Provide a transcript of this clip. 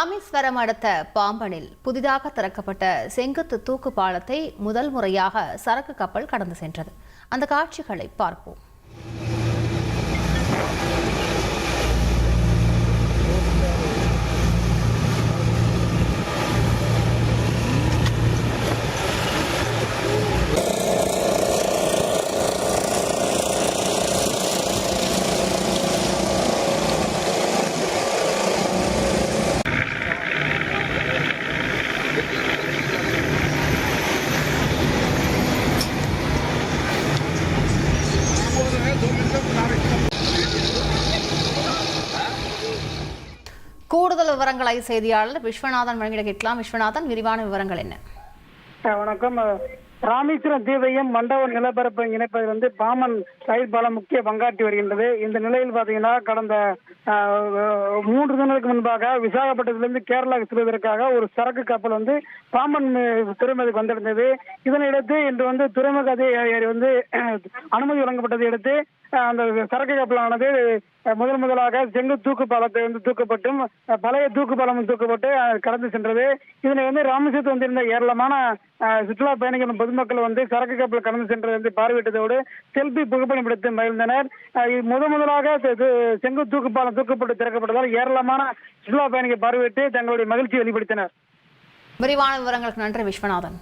ராமேஸ்வரம் அடுத்த பாம்பனில் புதிதாக திறக்கப்பட்ட செங்குத்து தூக்கு பாலத்தை முதல் முறையாக சரக்கு கப்பல் கடந்து சென்றது. அந்த காட்சிகளை பார்ப்போம். கூடுதல் விவரங்களை செய்தியாளர் விஸ்வநாதன் வழங்கிட கேட்கலாம். விஸ்வநாதன், விரிவான விவரங்கள் என்ன? வணக்கம். ராமேஸ்வரம் தீவையும் மண்டபம் நிலப்பரப்பை இணைப்பதில் பாம்பன் ரயில் பாலம் முக்கிய பங்காற்றி வருகின்றது. இந்த நிலையில் பாத்தீங்கன்னா கடந்த 3 தினங்களுக்கு முன்பாக விசாகப்பட்டினத்திலிருந்து கேரளாவுக்கு செல்வதற்காக ஒரு சரக்கு கப்பல் பாம்பன் துறைமுகத்துக்கு வந்திருந்தது. இதனையடுத்து இன்று துறைமுக அதிகாரி அனுமதி வழங்கப்பட்டதை அடுத்து அந்த சரக்கு கப்பலானது முதலாக செங்கு தூக்கு பாலத்தை தூக்கப்பட்டும் பழைய தூக்கு பாலம் தூக்கப்பட்டு கடந்து சென்றது. இதனை ராமேஸ்வரத்தில் வந்திருந்த ஏராளமான சுற்றுலா பயணிகள் பொதுமக்கள் சரக்கு கப்பல் கடந்து சென்றது பார்வையிட்டதோடு செல்பி புகைப்படம் எடுத்து மகிழ்ந்தனர். முதலாக செங்கு தூக்கு பாலம் தூக்கப்பட்டு திறக்கப்பட்டதால் ஏராளமான சுற்றுலா பயணிகள் பார்வையிட்டு தங்களுடைய மகிழ்ச்சி வெளிப்படுத்தினர். விரிவான விவரங்களுக்கு நன்றி விஸ்வநாதன்.